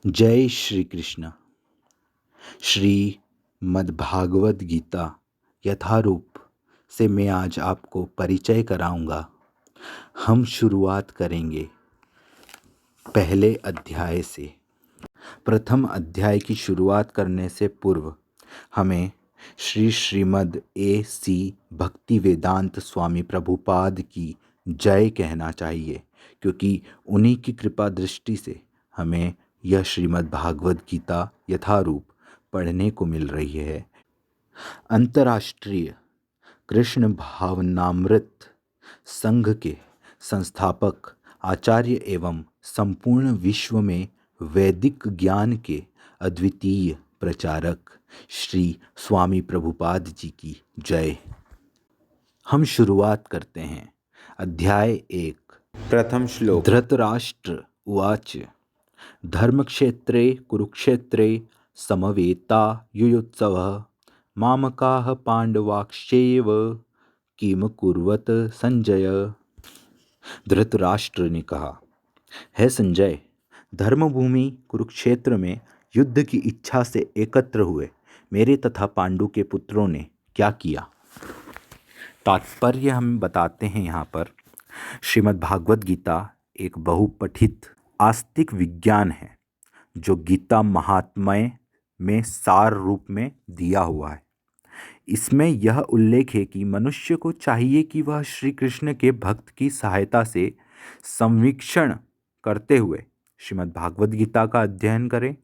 जय श्री कृष्ण। श्रीमद्भागवत गीता यथारूप से मैं आज आपको परिचय कराऊंगा। हम शुरुआत करेंगे पहले अध्याय से। प्रथम अध्याय की शुरुआत करने से पूर्व हमें श्रीमद् A.C. भक्तिवेदांत स्वामी प्रभुपाद की जय कहना चाहिए, क्योंकि उन्हीं की कृपा दृष्टि से हमें यह श्रीमद् भागवत गीता यथारूप पढ़ने को मिल रही है। अंतर्राष्ट्रीय कृष्ण भावनामृत संघ के संस्थापक आचार्य एवं संपूर्ण विश्व में वैदिक ज्ञान के अद्वितीय प्रचारक श्री स्वामी प्रभुपाद जी की जय। हम शुरुआत करते हैं। अध्याय 1। प्रथम श्लोक। धृतराष्ट्र उवाच धर्मक्षेत्रे कुरुक्षेत्रे समवेता युयुत्सवः मामकाः पांडवाश्चैव किम कुर्वत संजय। धृतराष्ट्र ने कहा, है संजय, धर्मभूमि कुरुक्षेत्र में युद्ध की इच्छा से एकत्र हुए मेरे तथा पांडु के पुत्रों ने क्या किया। तात्पर्य हम बताते हैं यहाँ पर। श्रीमद् भागवत गीता एक बहुपठित आस्तिक विज्ञान है जो गीता महात्म्य में सार रूप में दिया हुआ है। इसमें यह उल्लेख है कि मनुष्य को चाहिए कि वह श्री कृष्ण के भक्त की सहायता से संवीक्षण करते हुए श्रीमद् भागवत गीता का अध्ययन करे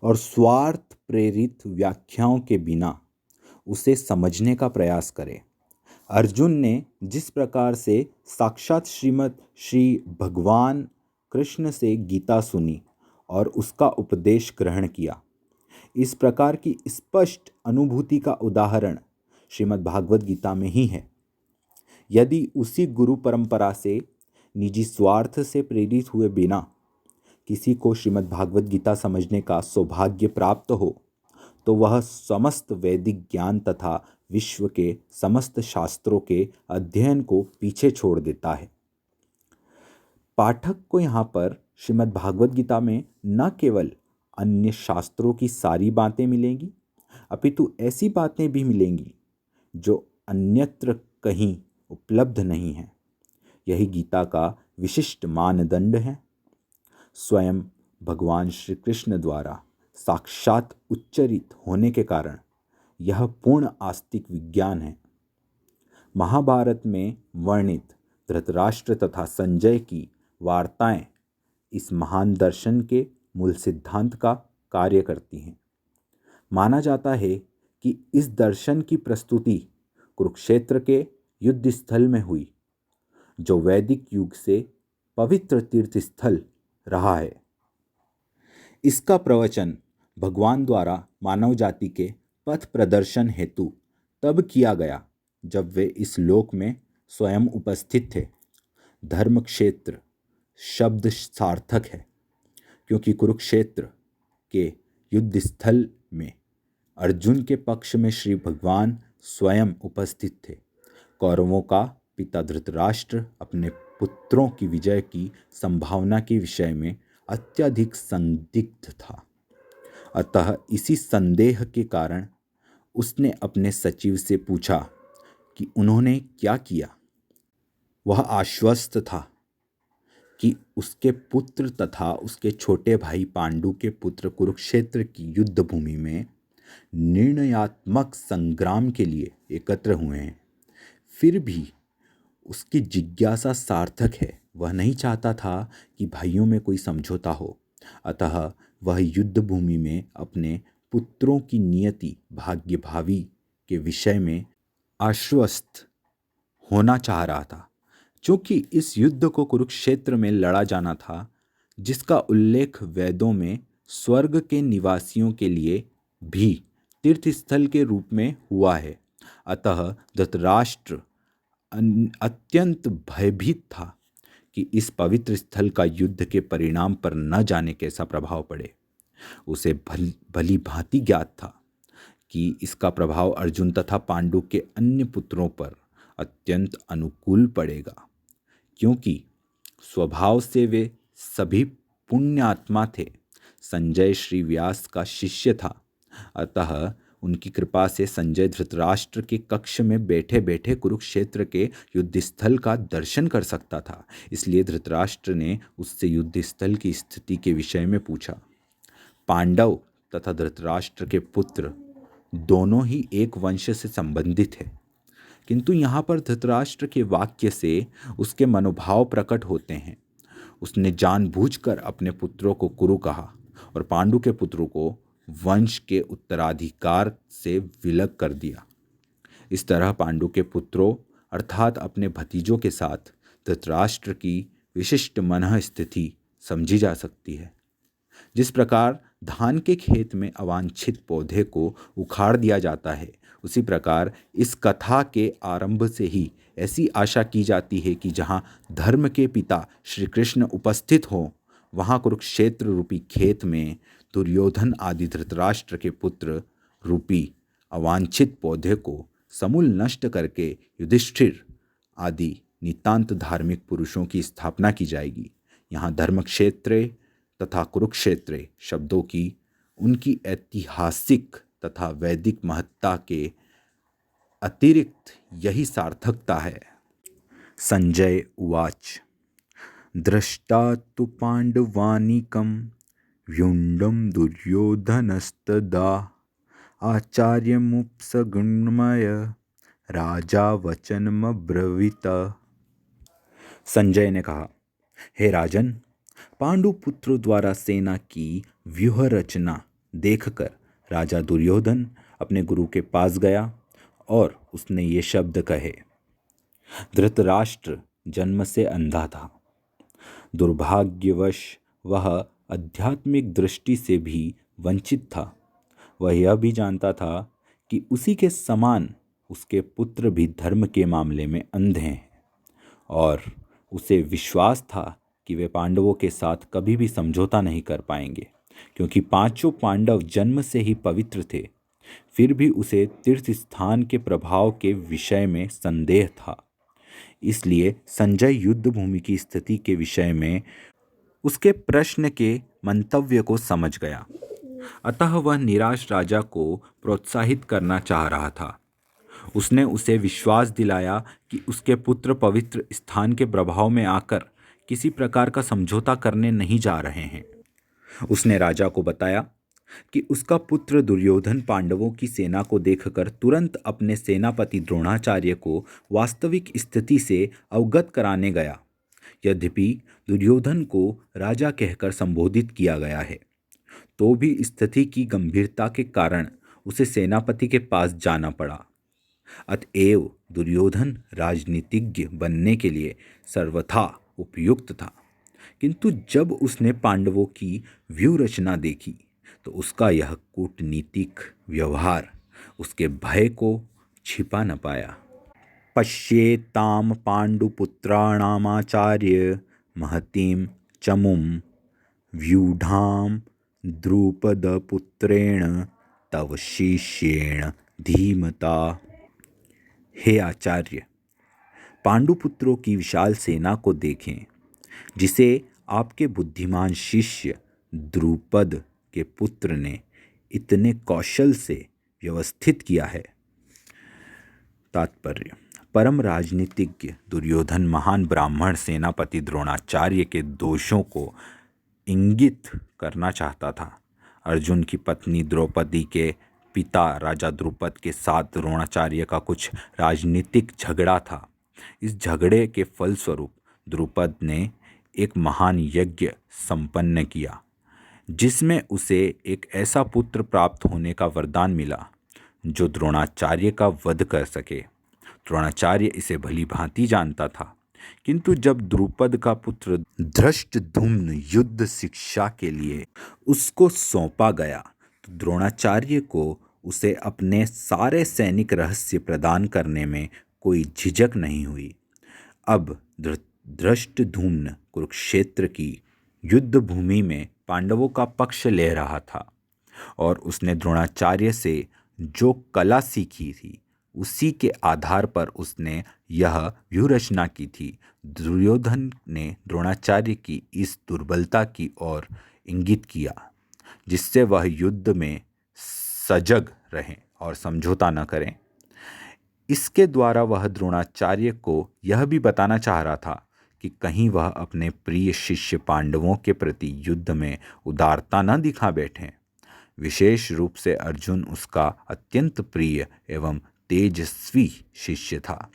और स्वार्थ प्रेरित व्याख्याओं के बिना उसे समझने का प्रयास करे। अर्जुन ने जिस प्रकार से साक्षात श्री भगवान कृष्ण से गीता सुनी और उसका उपदेश ग्रहण किया, इस प्रकार की स्पष्ट अनुभूति का उदाहरण श्रीमद् भागवत गीता में ही है। यदि उसी गुरु परंपरा से निजी स्वार्थ से प्रेरित हुए बिना किसी को श्रीमद् भागवत गीता समझने का सौभाग्य प्राप्त हो, तो वह समस्त वैदिक ज्ञान तथा विश्व के समस्त शास्त्रों के अध्ययन को पीछे छोड़ देता है। पाठक को यहाँ पर श्रीमद् भागवत गीता में न केवल अन्य शास्त्रों की सारी बातें मिलेंगी, अपितु ऐसी बातें भी मिलेंगी जो अन्यत्र कहीं उपलब्ध नहीं हैं। यही गीता का विशिष्ट मानदंड है। स्वयं भगवान श्री कृष्ण द्वारा साक्षात उच्चरित होने के कारण यह पूर्ण आस्तिक विज्ञान है। महाभारत में वर्णित धृतराष्ट्र तथा संजय की वार्ताएं इस महान दर्शन के मूल सिद्धांत का कार्य करती हैं। माना जाता है कि इस दर्शन की प्रस्तुति कुरुक्षेत्र के युद्ध स्थल में हुई, जो वैदिक युग से पवित्र तीर्थ स्थल रहा है। इसका प्रवचन भगवान द्वारा मानव जाति के पथ प्रदर्शन हेतु तब किया गया जब वे इस लोक में स्वयं उपस्थित थे। धर्म क्षेत्र शब्द सार्थक है, क्योंकि कुरुक्षेत्र के युद्ध स्थल में अर्जुन के पक्ष में श्री भगवान स्वयं उपस्थित थे। कौरवों का पिता धृतराष्ट्र अपने पुत्रों की विजय की संभावना के विषय में अत्यधिक संदिग्ध था। अतः इसी संदेह के कारण उसने अपने सचिव से पूछा कि उन्होंने क्या किया। वह आश्वस्त था कि उसके पुत्र तथा उसके छोटे भाई पांडु के पुत्र कुरुक्षेत्र की युद्ध भूमि में निर्णयात्मक संग्राम के लिए एकत्र हुए हैं। फिर भी उसकी जिज्ञासा सार्थक है। वह नहीं चाहता था कि भाइयों में कोई समझौता हो, अतः वह युद्ध भूमि में अपने पुत्रों की नियति भाग्य भावी के विषय में आश्वस्त होना चाह रहा था। क्योंकि इस युद्ध को कुरुक्षेत्र में लड़ा जाना था, जिसका उल्लेख वेदों में स्वर्ग के निवासियों के लिए भी तीर्थस्थल के रूप में हुआ है। अतः धृतराष्ट्र अत्यंत भयभीत था कि इस पवित्र स्थल का युद्ध के परिणाम पर न जाने कैसा प्रभाव पड़े। उसे भली भांति ज्ञात था कि इसका प्रभाव अर्जुन तथा पांडु के अन्य पुत्रों पर अत्यंत अनुकूल पड़ेगा, क्योंकि स्वभाव से वे सभी पुण्यात्मा थे संजय श्री व्यास का शिष्य था, अतः उनकी कृपा से संजय धृतराष्ट्र के कक्ष में बैठे बैठे कुरुक्षेत्र के युद्धस्थल का दर्शन कर सकता था। इसलिए धृतराष्ट्र ने उससे युद्धस्थल की स्थिति के विषय में पूछा। पांडव तथा धृतराष्ट्र के पुत्र दोनों ही एक वंश से संबंधित है, किंतु यहाँ पर धृतराष्ट्र के वाक्य से उसके मनोभाव प्रकट होते हैं। उसने जानबूझकर अपने पुत्रों को कुरु कहा और पांडु के पुत्रों को वंश के उत्तराधिकार से विलग कर दिया। इस तरह पांडु के पुत्रों अर्थात अपने भतीजों के साथ धृतराष्ट्र की विशिष्ट मनः स्थिति समझी जा सकती है। जिस प्रकार धान के खेत में अवांछित पौधे को उखाड़ दिया जाता है, उसी प्रकार इस कथा के आरंभ से ही ऐसी आशा की जाती है कि जहाँ धर्म के पिता श्री कृष्ण उपस्थित हों, वहाँ कुरुक्षेत्र रूपी खेत में दुर्योधन आदि धृतराष्ट्र के पुत्र रूपी अवांछित पौधे को समूल नष्ट करके युधिष्ठिर आदि नितांत धार्मिक पुरुषों की स्थापना की जाएगी। यहाँ धर्मक्षेत्रे तथा कुरुक्षेत्रे शब्दों की उनकी ऐतिहासिक तथा वैदिक महत्ता के अतिरिक्त यही सार्थकता है। संजय उवाच दृष्टा तु पाण्डवानीकं व्युण्डं दुर्योधनस्तदा आचार्यमुपसगृह्य राजा वचनमब्रवीत। संजय ने कहा, हे राजन, पांडु पुत्रों द्वारा सेना की व्यूह रचना देखकर राजा दुर्योधन अपने गुरु के पास गया और उसने ये शब्द कहे। धृतराष्ट्र जन्म से अंधा था। दुर्भाग्यवश वह आध्यात्मिक दृष्टि से भी वंचित था। वह यह भी जानता था कि उसी के समान उसके पुत्र भी धर्म के मामले में अंधे हैं, और उसे विश्वास था कि वे पांडवों के साथ कभी भी समझौता नहीं कर पाएंगे, क्योंकि पांचों पांडव जन्म से ही पवित्र थे। फिर भी उसे तीर्थ स्थान के प्रभाव के विषय में संदेह था। इसलिए संजय युद्ध भूमि की स्थिति के विषय में उसके प्रश्न के मंतव्य को समझ गया। अतः वह निराश राजा को प्रोत्साहित करना चाह रहा था। उसने उसे विश्वास दिलाया कि उसके पुत्र पवित्र स्थान के प्रभाव में आकर किसी प्रकार का समझौता करने नहीं जा रहे हैं। उसने राजा को बताया कि उसका पुत्र दुर्योधन पांडवों की सेना को देखकर तुरंत अपने सेनापति द्रोणाचार्य को वास्तविक स्थिति से अवगत कराने गया। यद्यपि दुर्योधन को राजा कहकर संबोधित किया गया है, तो भी स्थिति की गंभीरता के कारण उसे सेनापति के पास जाना पड़ा। अतएव दुर्योधन राजनीतिज्ञ बनने के लिए सर्वथा उपयुक्त था, किंतु जब उसने पांडवों की व्यूह रचना देखी तो उसका यह कूटनीतिक व्यवहार उसके भय को छिपा न पाया। पश्येताम पांडुपुत्राणामाचार्य महतीं चमुं व्यूढ़ां द्रुपदपुत्रेण तव शिष्येण धीमता। हे आचार्य, पांडुपुत्रों की विशाल सेना को देखें, जिसे आपके बुद्धिमान शिष्य द्रुपद के पुत्र ने इतने कौशल से व्यवस्थित किया है। तात्पर्य: परम राजनीतिज्ञ दुर्योधन महान ब्राह्मण सेनापति द्रोणाचार्य के दोषों को इंगित करना चाहता था। अर्जुन की पत्नी द्रौपदी के पिता राजा द्रुपद के साथ द्रोणाचार्य का कुछ राजनीतिक झगड़ा था। इस झगड़े के फलस्वरूप द्रुपद ने एक महान यज्ञ संपन्न किया, जिसमें उसे एक ऐसा पुत्र प्राप्त होने का वरदान मिला जो द्रोणाचार्य का वध कर सके। द्रोणाचार्य इसे भली भांति जानता था, किंतु जब द्रुपद का पुत्र धृष्टद्युम्न युद्ध शिक्षा के लिए उसको सौंपा गया तो द्रोणाचार्य को उसे अपने सारे सैनिक रहस्य प्रदान करने में कोई झिझक नहीं हुई। अब धृष्टद्युम्न कुरुक्षेत्र की युद्ध भूमि में पांडवों का पक्ष ले रहा था और उसने द्रोणाचार्य से जो कला सीखी थी उसी के आधार पर उसने यह व्यूह रचना की थी। दुर्योधन ने द्रोणाचार्य की इस दुर्बलता की ओर इंगित किया जिससे वह युद्ध में सजग रहें और समझौता न करें। इसके द्वारा वह द्रोणाचार्य को यह भी बताना चाह रहा था कि कहीं वह अपने प्रिय शिष्य पांडवों के प्रति युद्ध में उदारता न दिखा बैठें। विशेष रूप से अर्जुन उसका अत्यंत प्रिय एवं तेजस्वी शिष्य था।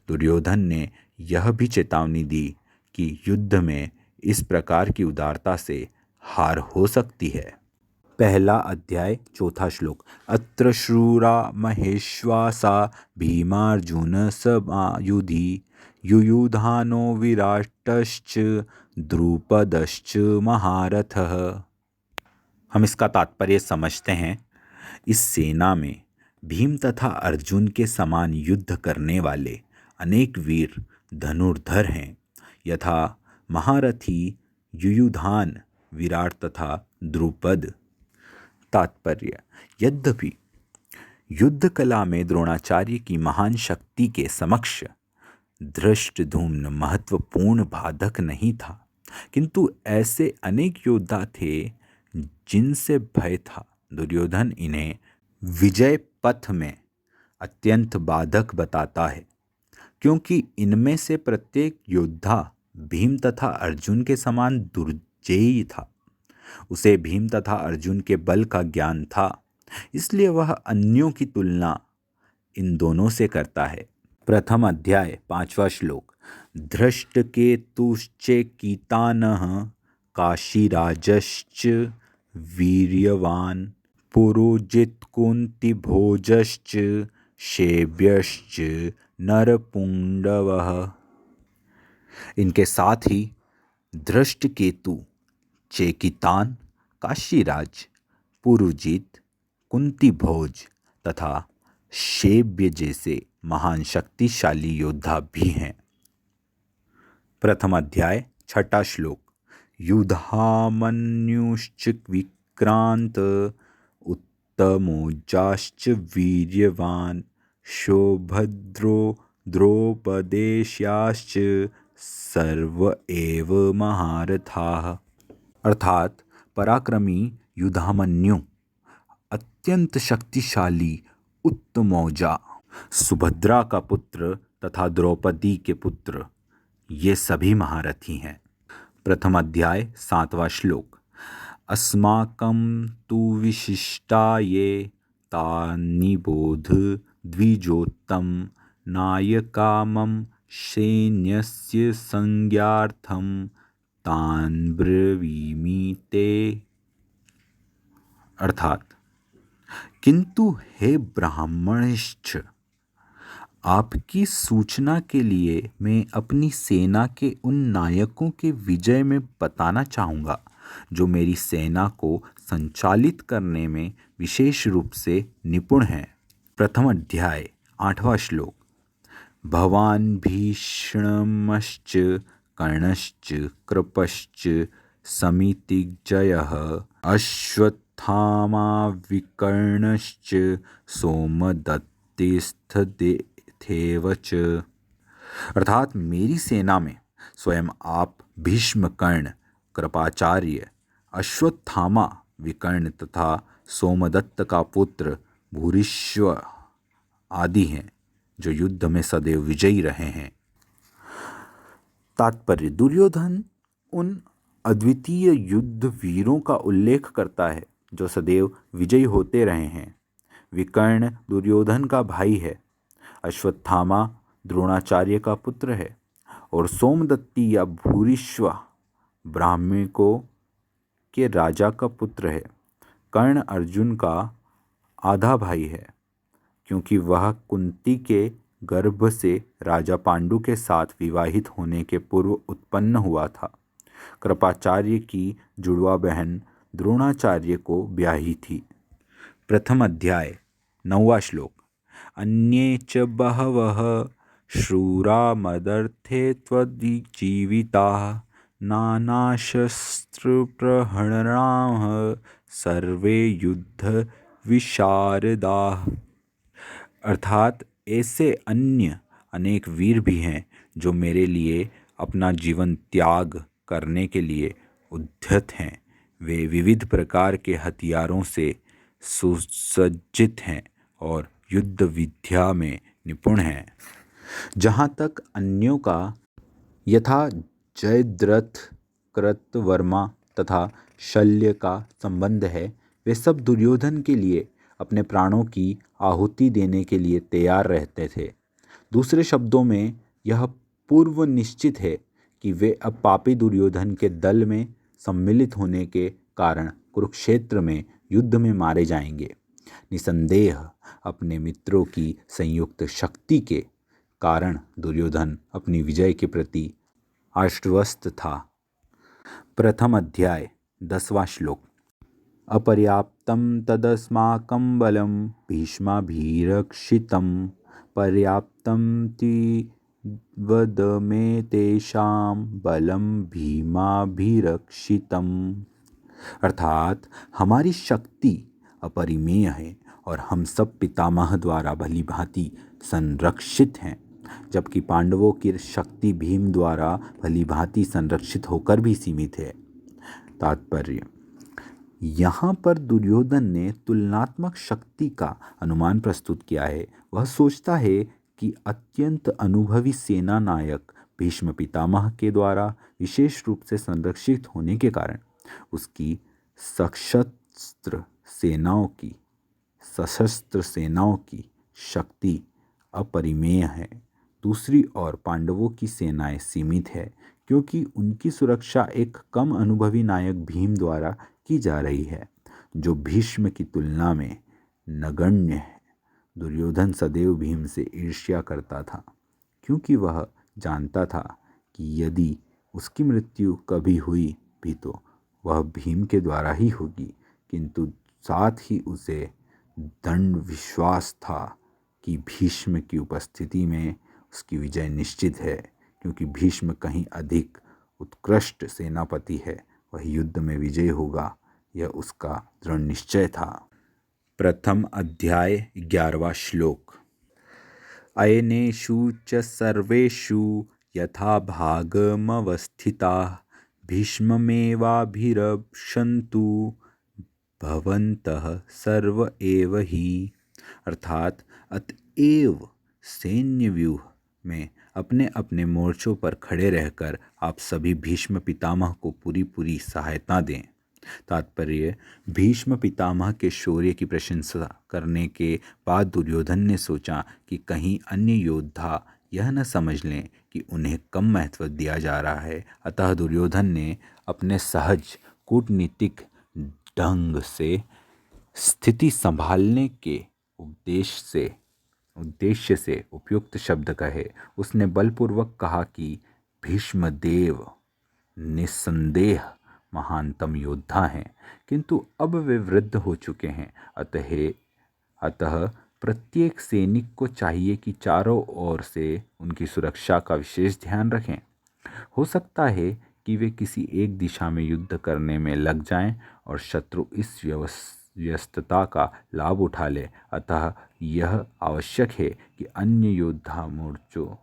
दुर्योधन ने यह भी चेतावनी दी कि युद्ध में इस प्रकार की उदारता से हार हो सकती है। पहला अध्याय चौथा श्लोक। अत्र शूरा महेश्वासा भीमार्जुन समायुधि युयुधानो विराटश्च द्रुपदश्च महारथः। हम इसका तात्पर्य समझते हैं। इस सेना में भीम तथा अर्जुन के समान युद्ध करने वाले अनेक वीर धनुर्धर हैं, यथा महारथी युयुधान, विराट तथा द्रुपद। तात्पर्य। यद्यपि युद्ध कला में द्रोणाचार्य की महान शक्ति के समक्ष धृष्टद्युम्न महत्वपूर्ण बाधक नहीं था, किंतु ऐसे अनेक योद्धा थे जिनसे भय था। दुर्योधन इन्हें विजय पथ में अत्यंत बाधक बताता है, क्योंकि इनमें से प्रत्येक योद्धा भीम तथा अर्जुन के समान दुर्जेयी था। उसे भीम तथा अर्जुन के बल का ज्ञान था, इसलिए वह अन्यों की तुलना इन दोनों से करता है। प्रथम अध्याय पांचवा श्लोक। धृष्टकेतुश्चेकितानः काशीराजश्च वीर्यवान पुरुजित्कुन्तिभोजश्च शैब्यश्च नरपुंगवः। इनके साथ ही धृष्टकेतु, चेकितान, काशीराज, पुरुजित, कुंतीभोज तथा शैब्य जैसे महान शक्तिशाली योद्धा भी हैं। प्रथम अध्याय छठा श्लोक। युधामन्युश्च विक्रांत उत्तमोजाश्च वीर्यवान सौभद्रो द्रौपदेश्याश्च सर्व एव महारथाः। अर्थात पराक्रमी युधामन्यु, अत्यंत शक्तिशाली उत्तमौजा, सुभद्रा का पुत्र तथा द्रौपदी के पुत्र, ये सभी महारथी हैं। प्रथम अध्याय सातवां श्लोक। अस्माकं तु विशिष्टा ये तान्निबोध द्विजोत्तम नायकामं सैन्यस्य संज्ञार्थं तान् ब्रवीमि ते। अर्थात, किंतु हे ब्राह्मणश्च, आपकी सूचना के लिए मैं अपनी सेना के उन नायकों के विजय में बताना चाहूँगा जो मेरी सेना को संचालित करने में विशेष रूप से निपुण हैं। प्रथम अध्याय आठवां श्लोक। भवान् भीष्मश्च कर्णश्च कृपश्च समितिजयः अश्वत्थामा विकर्णश्च सोमदत्तिस्थदेव च। अर्थात मेरी सेना में स्वयं आप, भीष्म, कर्ण, कृपाचार्य, अश्वत्थामा, विकर्ण तथा सोमदत्त का पुत्र भूरिश्व आदि हैं, जो युद्ध में सदैव विजयी रहे हैं। तात्पर्य। दुर्योधन उन अद्वितीय युद्ध वीरों का उल्लेख करता है जो सदैव विजयी होते रहे हैं। विकर्ण दुर्योधन का भाई है, अश्वत्थामा द्रोणाचार्य का पुत्र है और सोमदत्ती या भूरिश्वा ब्राह्मणों के राजा का पुत्र है। कर्ण अर्जुन का आधा भाई है, क्योंकि वह कुंती के गर्भ से राजा पांडु के साथ विवाहित होने के पूर्व उत्पन्न हुआ था। कृपाचार्य की जुड़वा बहन द्रोणाचार्य को ब्याही थी। प्रथम अध्याय नौवां श्लोक। अन्ये च बहवः शूरा मदर्थे त्वद्जीविताः नानाशस्त्रप्रहरणाः सर्वे युद्ध विशारदाः। अर्थात ऐसे अन्य अनेक वीर भी हैं जो मेरे लिए अपना जीवन त्याग करने के लिए उद्यत हैं। वे विविध प्रकार के हथियारों से सुसज्जित हैं और युद्ध विद्या में निपुण हैं। जहाँ तक अन्यों का यथा जयद्रथ, कृतवर्मा तथा शल्य का संबंध है, वे सब दुर्योधन के लिए अपने प्राणों की आहुति देने के लिए तैयार रहते थे। दूसरे शब्दों में यह पूर्व निश्चित है कि वे अब पापी दुर्योधन के दल में सम्मिलित होने के कारण कुरुक्षेत्र में युद्ध में मारे जाएंगे। निसंदेह अपने मित्रों की संयुक्त शक्ति के कारण दुर्योधन अपनी विजय के प्रति आश्वस्त था। प्रथम अध्याय 10वां श्लोक। अपर्याप्तं तदस्माकं बलं भीष्माभिरक्षितं पर्याप्तं वद मे तेषां बलं भीमाभिरक्षितम्। अर्थात हमारी शक्ति अपरिमेय है और हम सब पितामह द्वारा भली भांति संरक्षित हैं, जबकि पांडवों की शक्ति भीम द्वारा भली भांति संरक्षित होकर भी सीमित है। तात्पर्य, यहाँ पर दुर्योधन ने तुलनात्मक शक्ति का अनुमान प्रस्तुत किया है। वह सोचता है कि अत्यंत अनुभवी सेना नायक भीष्म पितामह के द्वारा विशेष रूप से संरक्षित होने के कारण उसकी सशस्त्र सेनाओं की शक्ति अपरिमेय है। दूसरी ओर पांडवों की सेनाएं सीमित है, क्योंकि उनकी सुरक्षा एक कम अनुभवी नायक भीम द्वारा की जा रही है, जो भीष्म की तुलना में नगण्य है। दुर्योधन सदैव भीम से ईर्ष्या करता था, क्योंकि वह जानता था कि यदि उसकी मृत्यु कभी हुई भी तो वह भीम के द्वारा ही होगी, किंतु साथ ही उसे दृढ़ विश्वास था कि भीष्म की उपस्थिति में उसकी विजय निश्चित है, क्योंकि भीष्म कहीं अधिक उत्कृष्ट सेनापति है। वह युद्ध में विजयी होगा, यह उसका दृढ़ निश्चय था। प्रथम अध्याय 11वां श्लोक। अयनेषु च सर्वेषु यथा भागमवस्थिताः भीष्ममेवाभिरक्षन्तु भवन्तः सर्व एव ही। अर्थात अतएव सैन्य व्यूह में अपने अपने मोर्चों पर खड़े रहकर आप सभी भीष्म पितामह को पूरी सहायता दें। तात्पर्य, भीष्म पितामह के शौर्य की प्रशंसा करने के बाद दुर्योधन ने सोचा कि कहीं अन्य योद्धा यह न समझ लें कि उन्हें कम महत्व दिया जा रहा है। अतः दुर्योधन ने अपने सहज कूटनीतिक ढंग से स्थिति संभालने के उद्देश्य से उपयुक्त शब्द कहे। उसने बलपूर्वक कहा कि भीष्मदेव निस्संदेह महानतम योद्धा हैं, किंतु अब वे वृद्ध हो चुके हैं। अतः प्रत्येक सैनिक को चाहिए कि चारों ओर से उनकी सुरक्षा का विशेष ध्यान रखें। हो सकता है कि वे किसी एक दिशा में युद्ध करने में लग जाएं और शत्रु इस व्यस्तता का लाभ उठा ले। अतः यह आवश्यक है कि अन्य योद्धा मोर्चों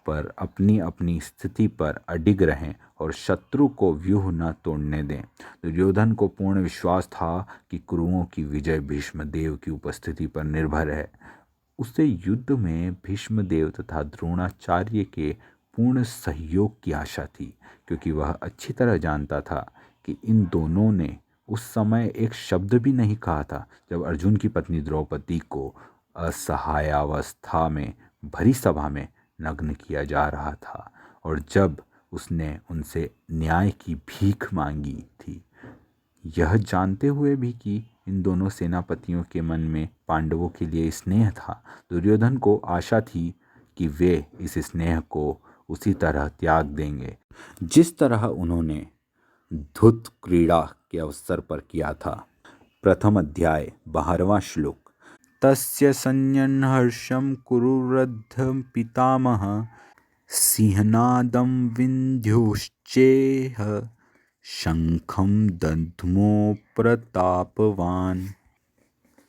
पर अपनी अपनी स्थिति पर अडिग रहें और शत्रु को व्यूह न तोड़ने दें। दुर्योधन को पूर्ण विश्वास था कि कुरुओं की विजय भीष्मदेव की उपस्थिति पर निर्भर है। उसे युद्ध में भीष्मदेव तथा द्रोणाचार्य के पूर्ण सहयोग की आशा थी, क्योंकि वह अच्छी तरह जानता था कि इन दोनों ने उस समय एक शब्द भी नहीं कहा था जब अर्जुन की पत्नी द्रौपदी को असहायावस्था में भरी सभा में नग्न किया जा रहा था और जब उसने उनसे न्याय की भीख मांगी थी। यह जानते हुए भी कि इन दोनों सेनापतियों के मन में पांडवों के लिए स्नेह था, दुर्योधन को आशा थी कि वे इस स्नेह को उसी तरह त्याग देंगे जिस तरह उन्होंने धुत क्रीड़ा के अवसर पर किया था। प्रथम अध्याय 12वां श्लोक। तस्य संयन्हर्षं कुरुवृद्ध पितामह सिंहनादं विन्ध्योश्चेह शंखं दध्मो प्रतापवान।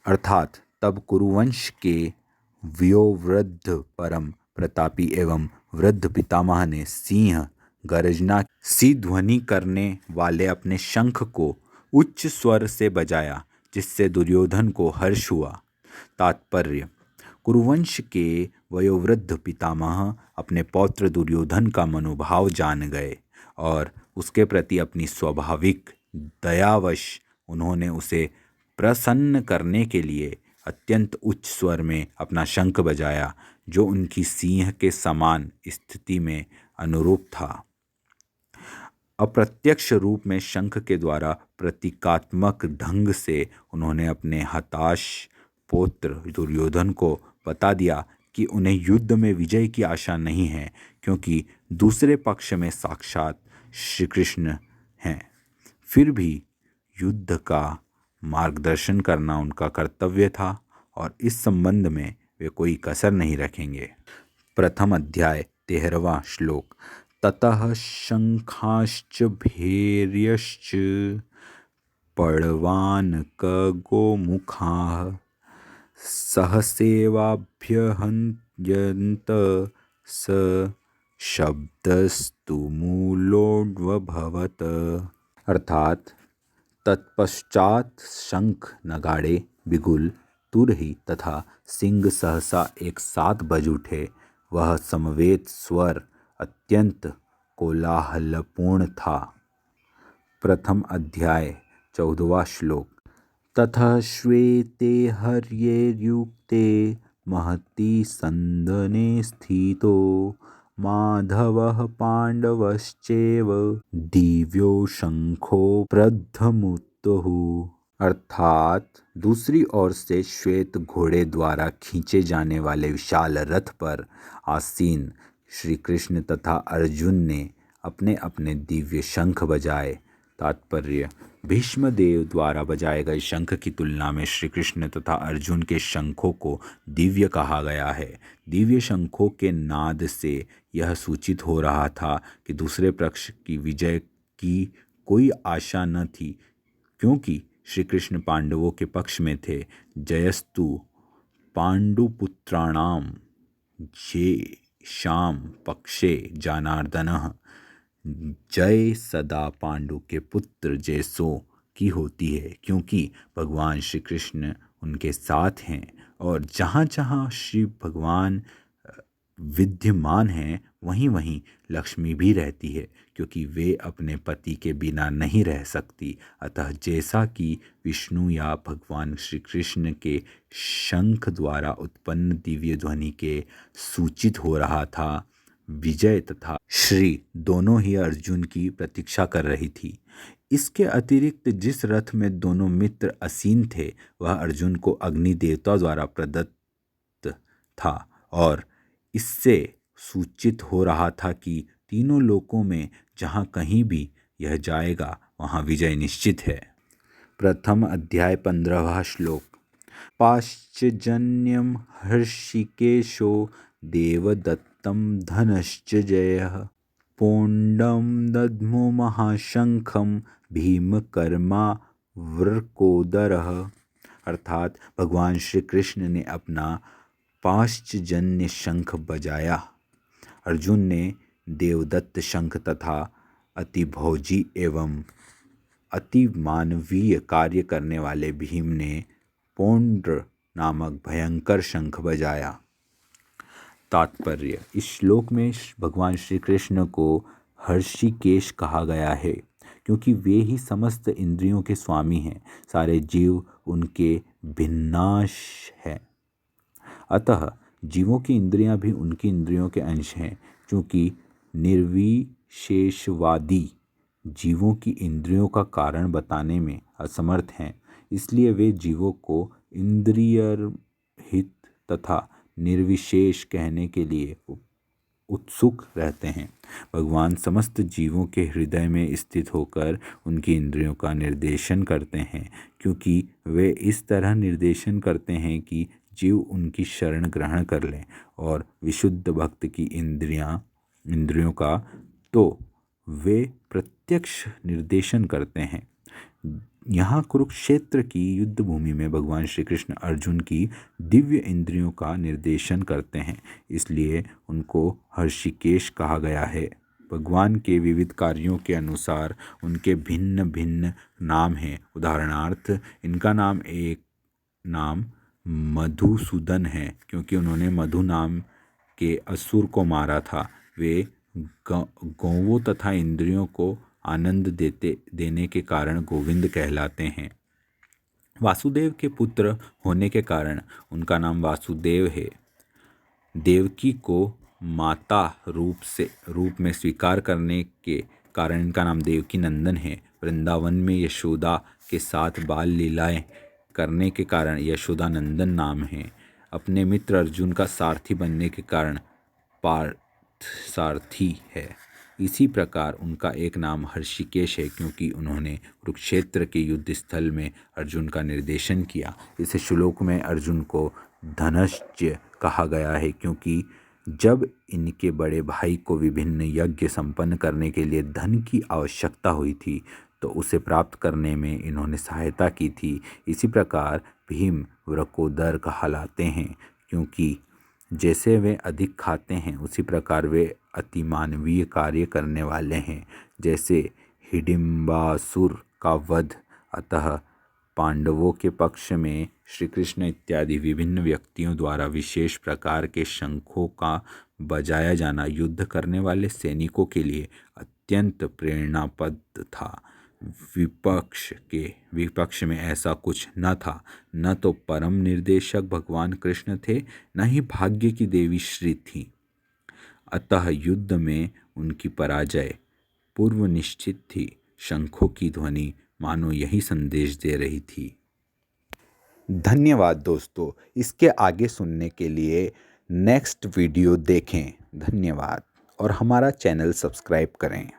अर्थात तब कुरुवंश के वयोवृद्ध परम प्रतापी एवं वृद्ध पितामह ने सिंह गर्जना सी ध्वनि करने वाले अपने शंख को उच्च स्वर से बजाया, जिससे दुर्योधन को हर्ष हुआ। तात्पर्य: कुरुवंश के वयोवृद्ध पितामह अपने पौत्र दुर्योधन का मनोभाव जान गए और उसके प्रति अपनी स्वाभाविक दयावश उन्होंने उसे प्रसन्न करने के लिए अत्यंत उच्च स्वर में अपना शंख बजाया, जो उनकी सिंह के समान स्थिति में अनुरूप था। अप्रत्यक्ष रूप में शंख के द्वारा प्रतीकात्मक ढंग से उन्होंने अपने हताश पौत्र दुर्योधन को बता दिया कि उन्हें युद्ध में विजय की आशा नहीं है, क्योंकि दूसरे पक्ष में साक्षात श्री कृष्ण हैं। फिर भी युद्ध का मार्गदर्शन करना उनका कर्तव्य था और इस संबंध में वे कोई कसर नहीं रखेंगे। प्रथम अध्याय 13वां श्लोक। ततः शंखाश्च भैर्यश्च पड़वानकगोमुखाः सहसेवाभ्यहन्यन्त स शब्दस्तु मूलोऽभवत्। अर्थात तत्पश्चात शंख, नगाड़े, बिगुल, तुरही तथा सिंग सहसा एक साथ बज उठे। वह समवेत स्वर अत्यंत कोलाहलपूर्ण था। प्रथम अध्याय 14वां श्लोक। ततः श्वेते हर्येर्युक्ते महति सन्दने स्थितो माधवः पांडवश्चैव दिव्यो शंखो प्रद्धमुत्तुः। अर्थात दूसरी ओर से श्वेत घोड़े द्वारा खींचे जाने वाले विशाल रथ पर आसीन श्री कृष्ण तथा अर्जुन ने अपने अपने दिव्य शंख बजाए। तात्पर्य: भीष्मदेव द्वारा बजाए गए शंख की तुलना में श्री कृष्ण तथा अर्जुन के शंखों को दिव्य कहा गया है। दिव्य शंखों के नाद से यह सूचित हो रहा था कि दूसरे पक्ष की विजय की कोई आशा न थी, क्योंकि श्री कृष्ण पांडवों के पक्ष में थे। जयस्तु पांडुपुत्राणाम ये शाम पक्षे जनार्दनः। जय सदा पांडु के पुत्र जैसों की होती है, क्योंकि भगवान श्री कृष्ण उनके साथ हैं और जहाँ जहाँ श्री भगवान विद्यमान हैं वहीं वहीं लक्ष्मी भी रहती है, क्योंकि वे अपने पति के बिना नहीं रह सकती। अतः जैसा कि विष्णु या भगवान श्री कृष्ण के शंख द्वारा उत्पन्न दिव्य ध्वनि के सूचित हो रहा था, विजय तथा श्री दोनों ही अर्जुन की प्रतीक्षा कर रही थी। इसके अतिरिक्त जिस रथ में दोनों मित्र आसीन थे वह अर्जुन को अग्नि देवता द्वारा प्रदत्त था और इससे सूचित हो रहा था कि तीनों लोकों में जहाँ कहीं भी यह जाएगा वहाँ विजय निश्चित है। प्रथम अध्याय 15वां श्लोक। पाश्चजन्यम हर्षिकेशो देवदत्तं धनश्च जयः पौंडं दद्मो महाशंखं भीमकर्मा वृकोदरः। अर्थात भगवान श्री कृष्ण ने अपना पाश्चजन्य शंख बजाया। अर्जुन ने देवदत्त शंख तथा अतिभौजी एवं अति मानवीय कार्य करने वाले भीम ने पौंड्र नामक भयंकर शंख बजाया। तात्पर्य: इस श्लोक में भगवान श्री कृष्ण को हर्षिकेश कहा गया है, क्योंकि वे ही समस्त इंद्रियों के स्वामी हैं। सारे जीव उनके भिन्नांश हैं। अतः जीवों की इंद्रियां भी उनकी इंद्रियों के अंश हैं। चूँकि निर्विशेषवादी जीवों की इंद्रियों का कारण बताने में असमर्थ हैं, इसलिए वे जीवों को इंद्रियरहित तथा निर्विशेष कहने के लिए उत्सुक रहते हैं। भगवान समस्त जीवों के हृदय में स्थित होकर उनकी इंद्रियों का निर्देशन करते हैं, क्योंकि वे इस तरह निर्देशन करते हैं कि जीव उनकी शरण ग्रहण कर लें और विशुद्ध भक्त की इंद्रियों का तो वे प्रत्यक्ष निर्देशन करते हैं। यहाँ कुरुक्षेत्र की युद्ध भूमि में भगवान श्री कृष्ण अर्जुन की दिव्य इंद्रियों का निर्देशन करते हैं, इसलिए उनको हर्षिकेश कहा गया है। भगवान के विविध कार्यों के अनुसार उनके भिन्न भिन्न नाम हैं। उदाहरणार्थ, इनका नाम एक नाम मधुसूदन है क्योंकि उन्होंने मधु नाम के असुर को मारा था। वे गौवों तथा इंद्रियों को आनंद देने के कारण गोविंद कहलाते हैं। वासुदेव के पुत्र होने के कारण उनका नाम वासुदेव है। देवकी को माता रूप में स्वीकार करने के कारण इनका नाम देवकी नंदन है। वृंदावन में यशोदा के साथ बाल लीलाएं करने के कारण यशोदा नंदन नाम है। अपने मित्र अर्जुन का सारथी बनने के कारण पार्थ सारथी है। इसी प्रकार उनका एक नाम हर्षिकेश है क्योंकि उन्होंने कुरुक्षेत्र के युद्ध स्थल में अर्जुन का निर्देशन किया। इस श्लोक में अर्जुन को धनश्च कहा गया है क्योंकि जब इनके बड़े भाई को विभिन्न यज्ञ संपन्न करने के लिए धन की आवश्यकता हुई थी तो उसे प्राप्त करने में इन्होंने सहायता की थी। इसी प्रकार भीम वृकोदर कहलाते हैं क्योंकि जैसे वे अधिक खाते हैं उसी प्रकार वे अतिमानवीय कार्य करने वाले हैं, जैसे हिडिंबासुर का वध। अतः पांडवों के पक्ष में श्री कृष्ण इत्यादि विभिन्न व्यक्तियों द्वारा विशेष प्रकार के शंखों का बजाया जाना युद्ध करने वाले सैनिकों के लिए अत्यंत प्रेरणाप्रद था। विपक्ष में ऐसा कुछ न था। न तो परम निर्देशक भगवान कृष्ण थे, न ही भाग्य की देवी श्री थी। अतः युद्ध में उनकी पराजय पूर्व निश्चित थी। शंखों की ध्वनि मानो यही संदेश दे रही थी। धन्यवाद दोस्तों। इसके आगे सुनने के लिए नेक्स्ट वीडियो देखें। धन्यवाद और हमारा चैनल सब्सक्राइब करें।